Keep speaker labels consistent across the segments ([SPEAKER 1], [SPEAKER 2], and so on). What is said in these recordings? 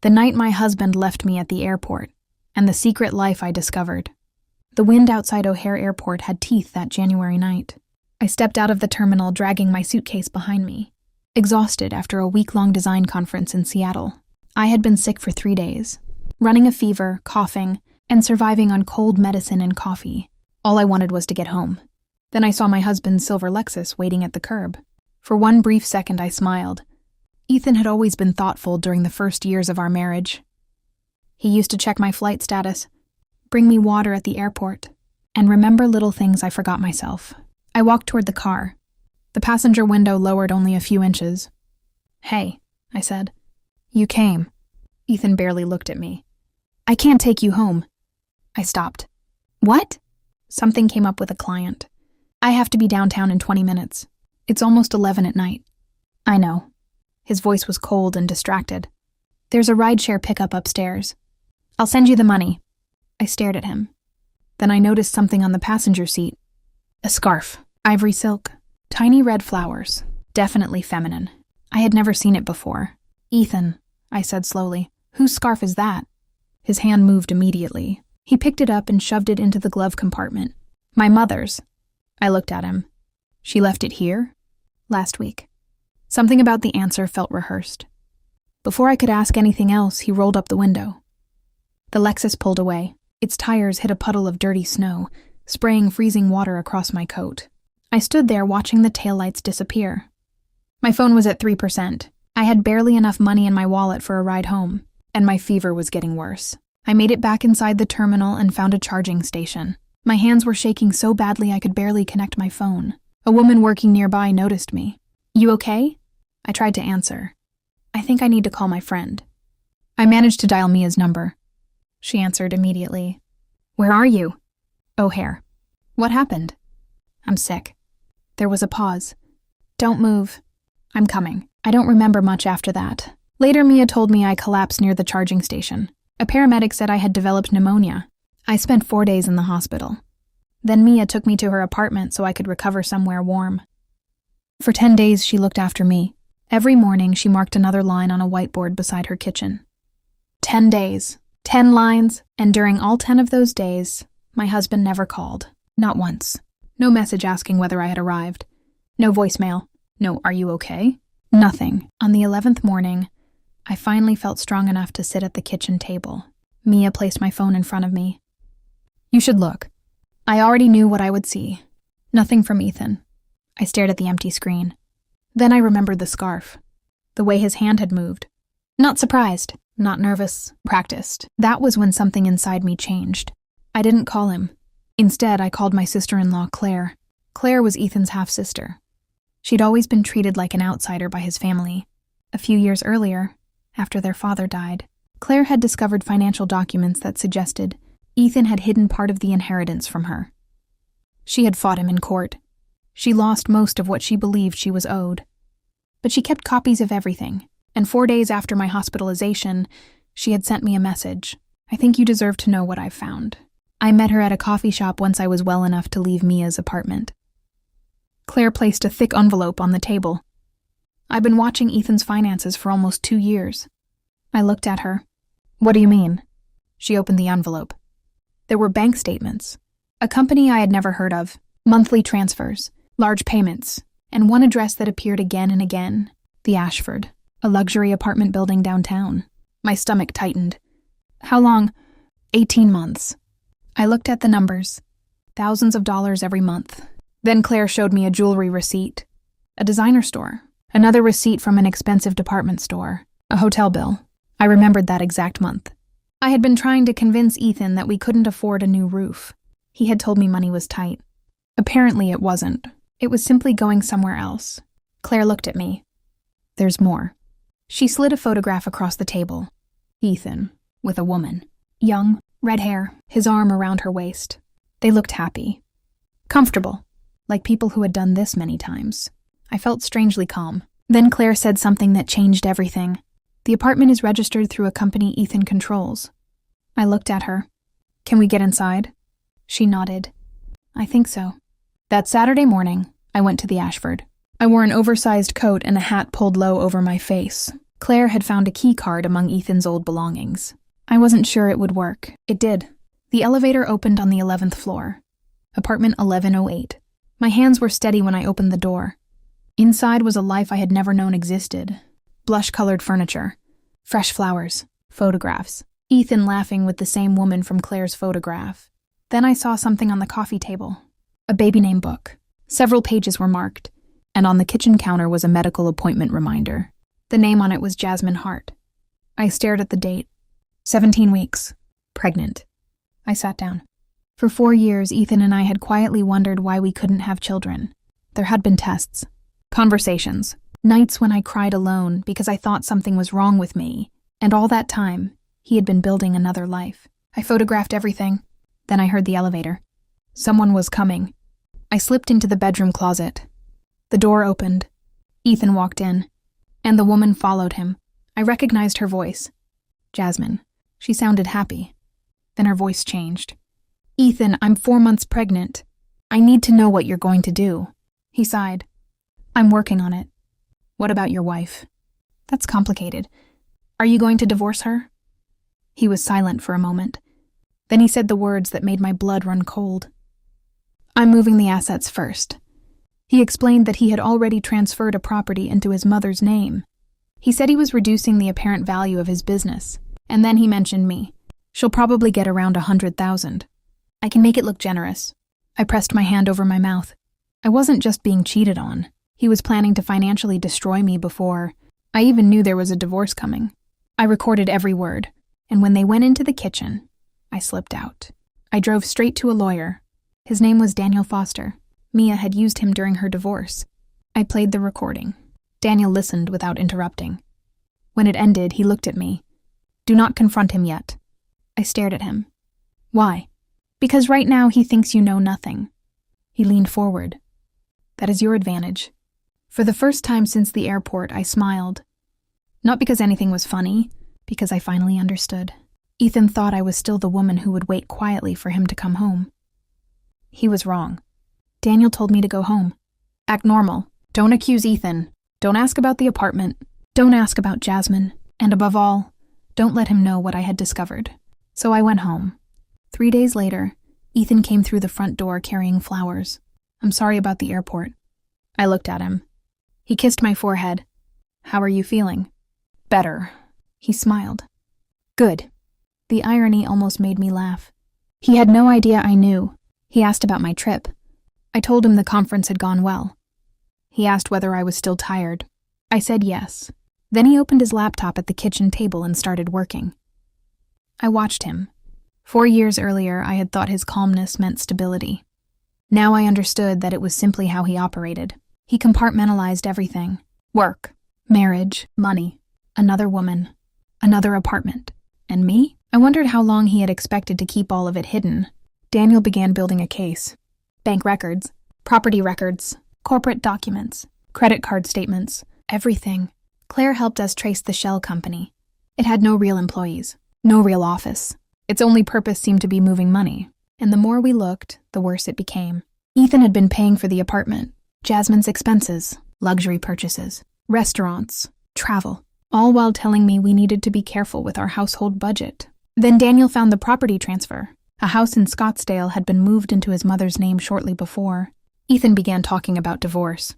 [SPEAKER 1] The night my husband left me at the airport, and the secret life I discovered. The wind outside O'Hare Airport had teeth that January night. I stepped out of the terminal, dragging my suitcase behind me, exhausted after a week-long design conference in Seattle. I had been sick for 3 days, running a fever, coughing, and surviving on cold medicine and coffee. All I wanted was to get home. Then I saw my husband's silver Lexus waiting at the curb. For one brief second, I smiled. Ethan had always been thoughtful during the first years of our marriage. He used to check my flight status, bring me water at the airport, and remember little things I forgot myself. I walked toward the car. The passenger window lowered only a few inches. "Hey," I said. "You came." Ethan barely looked at me. "I can't take you home." I stopped. "What?" Something came up with a client. "I have to be downtown in 20 minutes. It's almost 11 at night." "I know." His voice was cold and distracted. "There's a rideshare pickup upstairs. I'll send you the money." I stared at him. Then I noticed something on the passenger seat. A scarf, ivory silk, tiny red flowers, definitely feminine. I had never seen it before. "Ethan," I said slowly, "whose scarf is that?" His hand moved immediately. He picked it up and shoved it into the glove compartment. "My mother's." I looked at him. "She left it here?" "Last week." Something about the answer felt rehearsed. Before I could ask anything else, he rolled up the window. The Lexus pulled away. Its tires hit a puddle of dirty snow, spraying freezing water across my coat. I stood there watching the taillights disappear. My phone was at 3%. I had barely enough money in my wallet for a ride home, and my fever was getting worse. I made it back inside the terminal and found a charging station. My hands were shaking so badly I could barely connect my phone. A woman working nearby noticed me. "You okay?" I tried to answer. "I think I need to call my friend." I managed to dial Mia's number. She answered immediately. "Where are you?" "O'Hare." "What happened?" "I'm sick." There was a pause. "Don't move. I'm coming." I don't remember much after that. Later, Mia told me I collapsed near the charging station. A paramedic said I had developed pneumonia. I spent 4 days in the hospital. Then Mia took me to her apartment so I could recover somewhere warm. For 10 days, she looked after me. Every morning, she marked another line on a whiteboard beside her kitchen. 10 days, 10 lines, and during all 10 of those days, my husband never called. Not once. No message asking whether I had arrived. No voicemail. No, "Are you okay?" Nothing. On the 11th morning, I finally felt strong enough to sit at the kitchen table. Mia placed my phone in front of me. "You should look." I already knew what I would see. Nothing from Ethan. I stared at the empty screen. Then I remembered the scarf. The way his hand had moved. Not surprised, not nervous, practiced. That was when something inside me changed. I didn't call him. Instead, I called my sister-in-law, Claire. Claire was Ethan's half-sister. She'd always been treated like an outsider by his family. A few years earlier, after their father died, Claire had discovered financial documents that suggested Ethan had hidden part of the inheritance from her. She had fought him in court. She lost most of what she believed she was owed. But she kept copies of everything, and 4 days after my hospitalization, she had sent me a message. "I think you deserve to know what I've found." I met her at a coffee shop once I was well enough to leave Mia's apartment. Claire placed a thick envelope on the table. "I've been watching Ethan's finances for almost 2 years. I looked at her. "What do you mean?" She opened the envelope. There were bank statements. A company I had never heard of, monthly transfers, large payments, and one address that appeared again and again, the Ashford, a luxury apartment building downtown. My stomach tightened. "How long?" 18 months. I looked at the numbers. Thousands of dollars every month. Then Claire showed me a jewelry receipt, a designer store, another receipt from an expensive department store, a hotel bill. I remembered that exact month. I had been trying to convince Ethan that we couldn't afford a new roof. He had told me money was tight. Apparently it wasn't. It was simply going somewhere else. Claire looked at me. "There's more." She slid a photograph across the table. Ethan, with a woman. Young, red hair, his arm around her waist. They looked happy. Comfortable, like people who had done this many times. I felt strangely calm. Then Claire said something that changed everything. "The apartment is registered through a company Ethan controls." I looked at her. "Can we get inside?" She nodded. "I think so." That Saturday morning, I went to the Ashford. I wore an oversized coat and a hat pulled low over my face. Claire had found a key card among Ethan's old belongings. I wasn't sure it would work. It did. The elevator opened on the 11th floor. Apartment 1108. My hands were steady when I opened the door. Inside was a life I had never known existed. Blush-colored furniture, fresh flowers, photographs. Ethan laughing with the same woman from Claire's photograph. Then I saw something on the coffee table. A baby name book. Several pages were marked, and on the kitchen counter was a medical appointment reminder. The name on it was Jasmine Hart. I stared at the date. 17 weeks. Pregnant. I sat down. For 4 years, Ethan and I had quietly wondered why we couldn't have children. There had been tests, conversations, nights when I cried alone because I thought something was wrong with me, and all that time, he had been building another life. I photographed everything. Then I heard the elevator. Someone was coming. I slipped into the bedroom closet. The door opened. Ethan walked in, and the woman followed him. I recognized her voice. Jasmine. She sounded happy. Then her voice changed. Ethan, I'm 4 months pregnant. I need to know what you're going to do. He sighed. I'm working on it. What about your wife? That's complicated. Are you going to divorce her? He was silent for a moment. Then he said the words that made my blood run cold. I'm moving the assets first. He explained that he had already transferred a property into his mother's name. He said he was reducing the apparent value of his business, and then he mentioned me. She'll probably get around 100,000. I can make it look generous. I pressed my hand over my mouth. I wasn't just being cheated on. He was planning to financially destroy me before I even knew there was a divorce coming. I recorded every word, and when they went into the kitchen, I slipped out. I drove straight to a lawyer. His name was Daniel Foster. Mia had used him during her divorce. I played the recording. Daniel listened without interrupting. When it ended, he looked at me. Do not confront him yet. I stared at him. Why? Because right now he thinks you know nothing. He leaned forward. That is your advantage. For the first time since the airport, I smiled. Not because anything was funny, because I finally understood. Ethan thought I was still the woman who would wait quietly for him to come home. He was wrong. Daniel told me to go home. Act normal. Don't accuse Ethan. Don't ask about the apartment. Don't ask about Jasmine. And above all, don't let him know what I had discovered. So I went home. 3 days later, Ethan came through the front door carrying flowers. I'm sorry about the airport. I looked at him. He kissed my forehead. How are you feeling? Better. He smiled. Good. The irony almost made me laugh. He had no idea I knew. He asked about my trip. I told him the conference had gone well. He asked whether I was still tired. I said yes. Then he opened his laptop at the kitchen table and started working. I watched him. 4 years earlier, I had thought his calmness meant stability. Now I understood that it was simply how he operated. He compartmentalized everything. Work, marriage, money, another woman, another apartment. And me? I wondered how long he had expected to keep all of it hidden. Daniel began building a case. Bank records, property records, corporate documents, credit card statements, everything. Claire helped us trace the shell company. It had no real employees, no real office. Its only purpose seemed to be moving money. And the more we looked, the worse it became. Ethan had been paying for the apartment, Jasmine's expenses, luxury purchases, restaurants, travel, all while telling me we needed to be careful with our household budget. Then Daniel found the property transfer. A house in Scottsdale had been moved into his mother's name shortly before. Ethan began talking about divorce.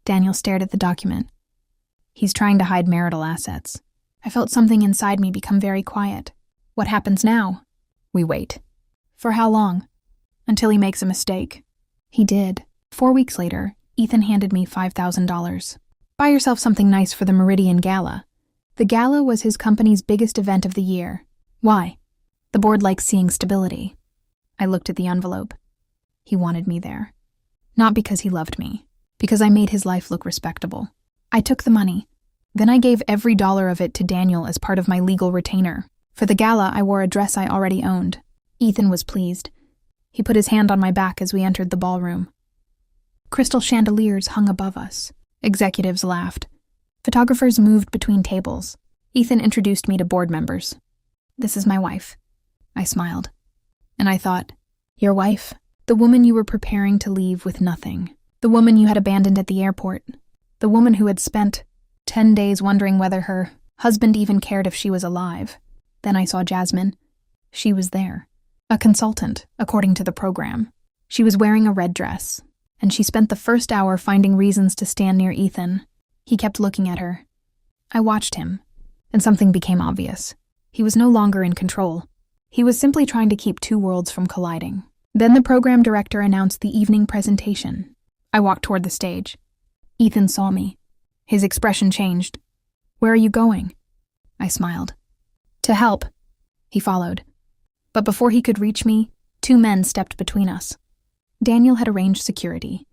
[SPEAKER 1] Daniel stared at the document. He's trying to hide marital assets. I felt something inside me become very quiet. What happens now? We wait. For how long? Until he makes a mistake. He did. 4 weeks later, Ethan handed me $5,000. Buy yourself something nice for the Meridian Gala. The gala was his company's biggest event of the year. Why? The board likes seeing stability. I looked at the envelope. He wanted me there. Not because he loved me, because I made his life look respectable. I took the money. Then I gave every dollar of it to Daniel as part of my legal retainer. For the gala, I wore a dress I already owned. Ethan was pleased. He put his hand on my back as we entered the ballroom. Crystal chandeliers hung above us. Executives laughed. Photographers moved between tables. Ethan introduced me to board members. This is my wife. I smiled. And I thought, your wife? The woman you were preparing to leave with nothing. The woman you had abandoned at the airport. The woman who had spent 10 days wondering whether her Husband even cared if she was alive. Then I saw Jasmine. She was there. A consultant, according to the program. She was wearing a red dress, and she spent the first hour finding reasons to stand near Ethan. He kept looking at her. I watched him, and something became obvious. He was no longer in control. He was simply trying to keep two worlds from colliding. Then the program director announced the evening presentation. I walked toward the stage. Ethan saw me. His expression changed. "Where are you going?" I smiled. "To help." He followed. But before he could reach me, two men stepped between us. Daniel had arranged security.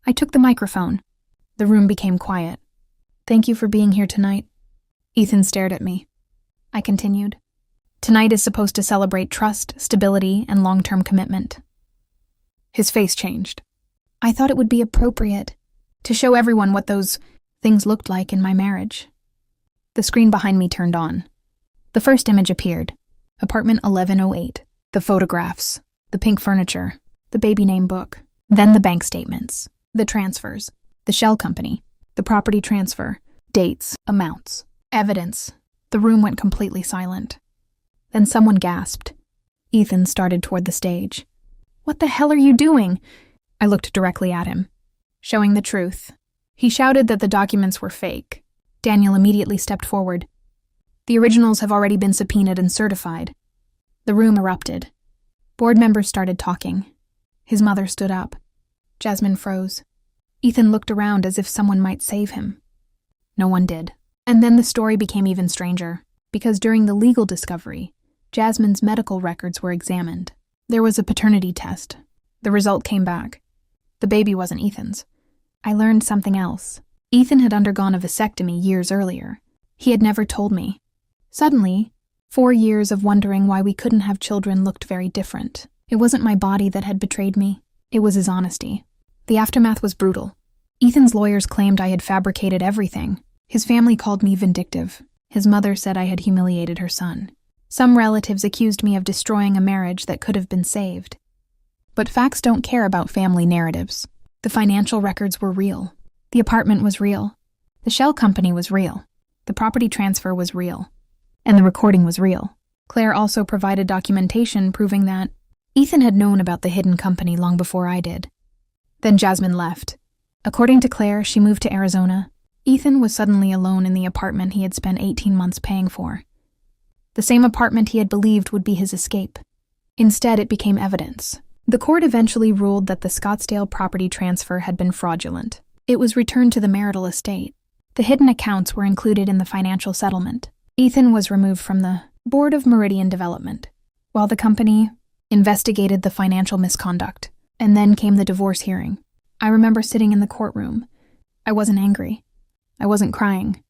[SPEAKER 1] I took the microphone. The room became quiet. "Thank you for being here tonight." Ethan stared at me. I continued. "Tonight is supposed to celebrate trust, stability, and long-term commitment." His face changed. "I thought it would be appropriate to show everyone what those things looked like in my marriage." The screen behind me turned on. The first image appeared. Apartment 1108. The photographs. The pink furniture. The baby name book. Then the bank statements. The transfers. The shell company. The property transfer. Dates. Amounts. Evidence. The room went completely silent. Then someone gasped. Ethan started toward the stage. "What the hell are you doing?" I looked directly at him. "Showing the truth." He shouted that the documents were fake. Daniel immediately stepped forward. "The originals have already been subpoenaed and certified." The room erupted. Board members started talking. His mother stood up. Jasmine froze. Ethan looked around as if someone might save him. No one did. And then the story became even stranger, because during the legal discovery, Jasmine's medical records were examined. There was a paternity test. The result came back. The baby wasn't Ethan's. I learned something else. Ethan had undergone a vasectomy years earlier. He had never told me. Suddenly, 4 years of wondering why we couldn't have children looked very different. It wasn't my body that had betrayed me. It was his honesty. The aftermath was brutal. Ethan's lawyers claimed I had fabricated everything. His family called me vindictive. His mother said I had humiliated her son. Some relatives accused me of destroying a marriage that could have been saved. But facts don't care about family narratives. The financial records were real. The apartment was real. The shell company was real. The property transfer was real. And the recording was real. Claire also provided documentation proving that Ethan had known about the hidden company long before I did. Then Jasmine left. According to Claire, she moved to Arizona. Ethan was suddenly alone in the apartment he had spent 18 months paying for. The same apartment he had believed would be his escape. Instead, it became evidence. The court eventually ruled that the Scottsdale property transfer had been fraudulent. It was returned to the marital estate. The hidden accounts were included in the financial settlement. Ethan was removed from the Board of Meridian Development, while the company investigated the financial misconduct. And then came the divorce hearing. I remember sitting in the courtroom. I wasn't angry. I wasn't crying.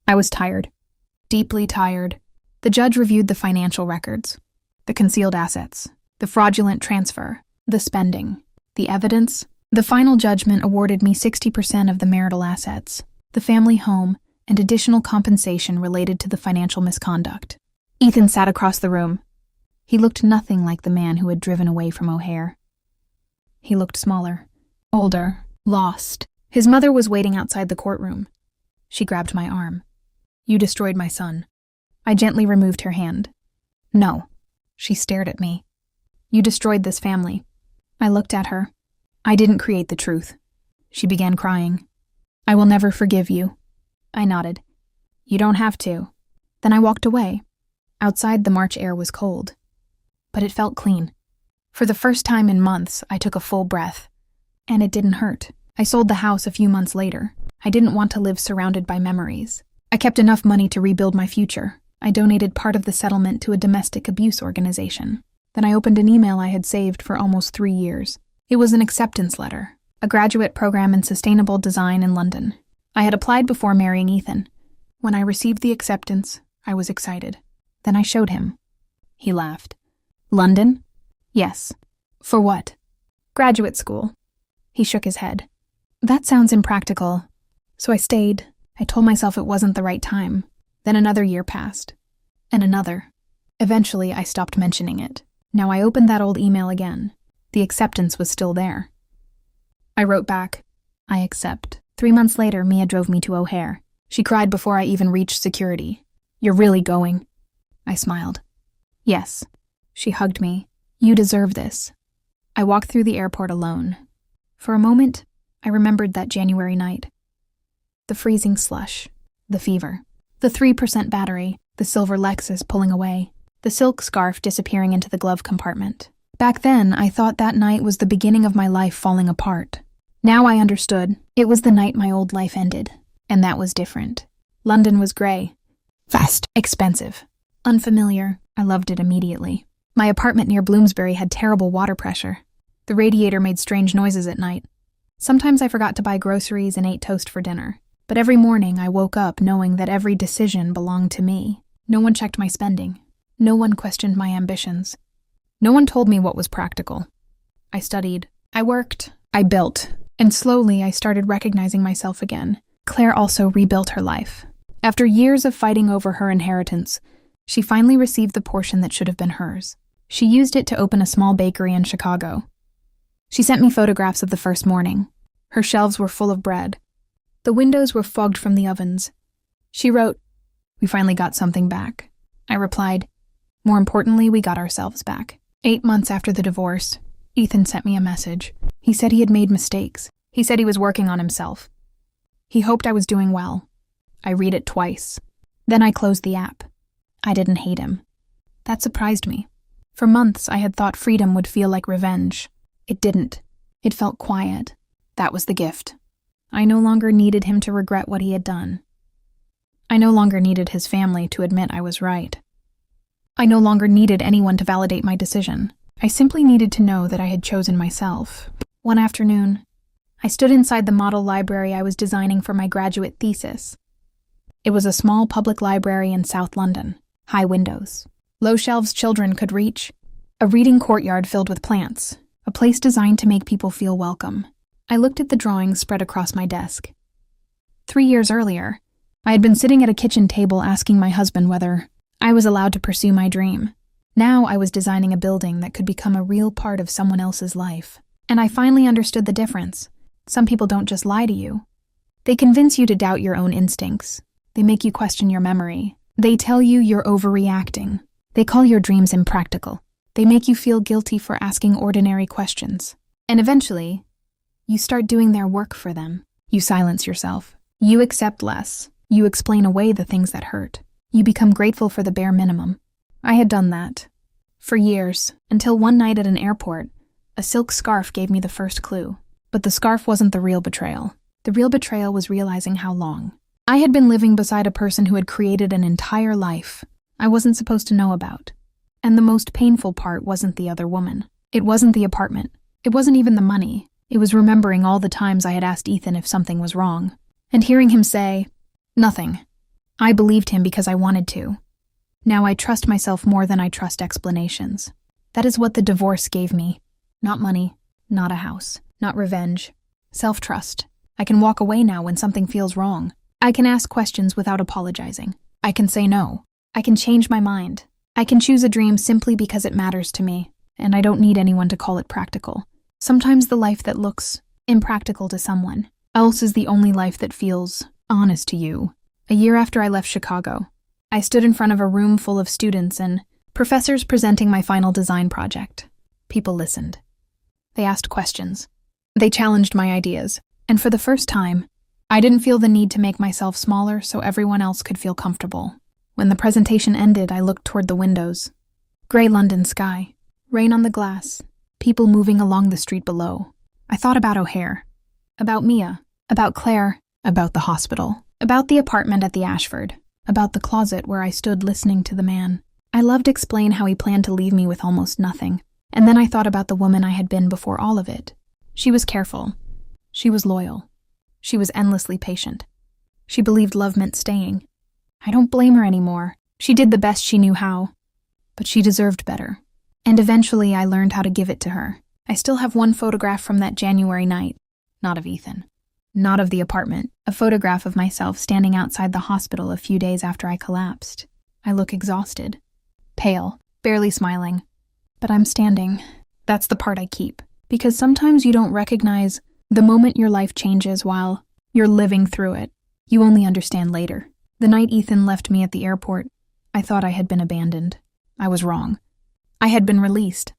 [SPEAKER 1] I was tired. Deeply tired. The judge reviewed the financial records, the concealed assets, the fraudulent transfer, the spending, the evidence. The final judgment awarded me 60% of the marital assets, the family home, and additional compensation related to the financial misconduct. Ethan sat across the room. He looked nothing like the man who had driven away from O'Hare. He looked smaller, older, lost. His mother was waiting outside the courtroom. She grabbed my arm. "You destroyed my son." I gently removed her hand. "No." She stared at me. "You destroyed this family." I looked at her. "I didn't create the truth." She began crying. "I will never forgive you." I nodded. "You don't have to." Then I walked away. Outside, the March air was cold. But it felt clean. For the first time in months, I took a full breath. And it didn't hurt. I sold the house a few months later. I didn't want to live surrounded by memories. I kept enough money to rebuild my future. I donated part of the settlement to a domestic abuse organization. Then I opened an email I had saved for almost 3 years. It was an acceptance letter, a graduate program in sustainable design in London. I had applied before marrying Ethan. When I received the acceptance, I was excited. Then I showed him. He laughed. "London?" "Yes." "For what?" "Graduate school." He shook his head. "That sounds impractical." So I stayed. I told myself it wasn't the right time. Then another year passed. And another. Eventually, I stopped mentioning it. Now I opened that old email again. The acceptance was still there. I wrote back, "I accept." 3 months later, Mia drove me to O'Hare. She cried before I even reached security. "You're really going?" I smiled. "Yes." She hugged me. "You deserve this." I walked through the airport alone. For a moment, I remembered that January night. The freezing slush, the fever, the 3% battery, the silver Lexus pulling away, the silk scarf disappearing into the glove compartment. Back then, I thought that night was the beginning of my life falling apart. Now I understood. It was the night my old life ended, and that was different. London was gray, fast, expensive, unfamiliar. I loved it immediately. My apartment near Bloomsbury had terrible water pressure. The radiator made strange noises at night. Sometimes I forgot to buy groceries and ate toast for dinner. But every morning I woke up knowing that every decision belonged to me. No one checked my spending. No one questioned my ambitions. No one told me what was practical. I studied. I worked. I built. And slowly I started recognizing myself again. Claire also rebuilt her life. After years of fighting over her inheritance, she finally received the portion that should have been hers. She used it to open a small bakery in Chicago. She sent me photographs of the first morning. Her shelves were full of bread. The windows were fogged from the ovens. She wrote, "We finally got something back." I replied, "More importantly, we got ourselves back." 8 months after the divorce, Ethan sent me a message. He said he had made mistakes. He said he was working on himself. He hoped I was doing well. I read it twice. Then I closed the app. I didn't hate him. That surprised me. For months, I had thought freedom would feel like revenge. It didn't. It felt quiet. That was the gift. I no longer needed him to regret what he had done. I no longer needed his family to admit I was right. I no longer needed anyone to validate my decision. I simply needed to know that I had chosen myself. One afternoon, I stood inside the model library I was designing for my graduate thesis. It was a small public library in South London. High windows, low shelves children could reach, a reading courtyard filled with plants, a place designed to make people feel welcome. I looked at the drawings spread across my desk. 3 years earlier, I had been sitting at a kitchen table asking my husband whether I was allowed to pursue my dream. Now I was designing a building that could become a real part of someone else's life. And I finally understood the difference. Some people don't just lie to you. They convince you to doubt your own instincts. They make you question your memory. They tell you you're overreacting. They call your dreams impractical. They make you feel guilty for asking ordinary questions. And eventually, you start doing their work for them. You silence yourself. You accept less. You explain away the things that hurt. You become grateful for the bare minimum. I had done that. For years, until one night at an airport, a silk scarf gave me the first clue. But the scarf wasn't the real betrayal. The real betrayal was realizing how long. I had been living beside a person who had created an entire life I wasn't supposed to know about. And the most painful part wasn't the other woman. It wasn't the apartment. It wasn't even the money. It was remembering all the times I had asked Ethan if something was wrong. And hearing him say, "Nothing." I believed him because I wanted to. Now I trust myself more than I trust explanations. That is what the divorce gave me. Not money, not a house, not revenge. Self-trust. I can walk away now when something feels wrong. I can ask questions without apologizing. I can say no. I can change my mind. I can choose a dream simply because it matters to me, and I don't need anyone to call it practical. Sometimes the life that looks impractical to someone else is the only life that feels honest to you. A year after I left Chicago, I stood in front of a room full of students and professors presenting my final design project. People listened. They asked questions. They challenged my ideas. And for the first time, I didn't feel the need to make myself smaller so everyone else could feel comfortable. When the presentation ended, I looked toward the windows. Gray London sky, rain on the glass, people moving along the street below. I thought about O'Hare, about Mia, about Claire, about the hospital, about the apartment at the Ashford, about the closet where I stood listening to the man. I loved to explain how he planned to leave me with almost nothing. And then I thought about the woman I had been before all of it. She was careful. She was loyal. She was endlessly patient. She believed love meant staying. I don't blame her anymore. She did the best she knew how. But she deserved better. And eventually I learned how to give it to her. I still have one photograph from that January night. Not of Ethan. Not of the apartment. A photograph of myself standing outside the hospital a few days after I collapsed. I look exhausted. Pale. Barely smiling. But I'm standing. That's the part I keep. Because sometimes you don't recognize the moment your life changes while you're living through it. You only understand later. The night Ethan left me at the airport, I thought I had been abandoned. I was wrong. I had been released.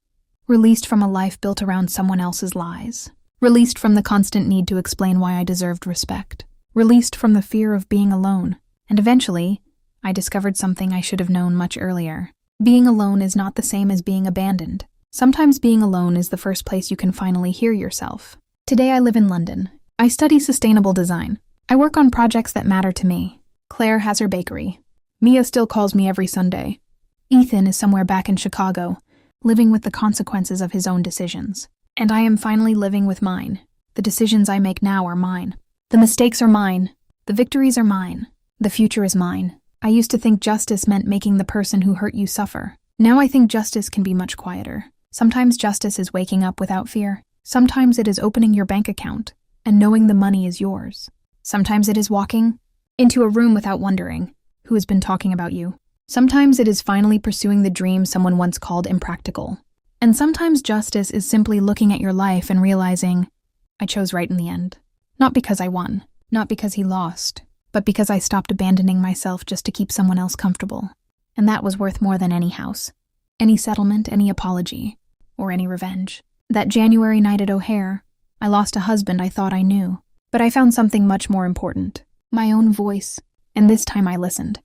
[SPEAKER 1] Released from a life built around someone else's lies. Released from the constant need to explain why I deserved respect. Released from the fear of being alone. And eventually, I discovered something I should have known much earlier. Being alone is not the same as being abandoned. Sometimes being alone is the first place you can finally hear yourself. Today I live in London. I study sustainable design. I work on projects that matter to me. Claire has her bakery. Mia still calls me every Sunday. Ethan is somewhere back in Chicago, living with the consequences of his own decisions. And I am finally living with mine. The decisions I make now are mine. The mistakes are mine. The victories are mine. The future is mine. I used to think justice meant making the person who hurt you suffer. Now I think justice can be much quieter. Sometimes justice is waking up without fear. Sometimes it is opening your bank account and knowing the money is yours. Sometimes it is walking into a room without wondering who has been talking about you. Sometimes it is finally pursuing the dream someone once called impractical. And sometimes justice is simply looking at your life and realizing, I chose right in the end. Not because I won, not because he lost, but because I stopped abandoning myself just to keep someone else comfortable. And that was worth more than any house, any settlement, any apology, or any revenge. That January night at O'Hare, I lost a husband I thought I knew, but I found something much more important, my own voice, and this time I listened.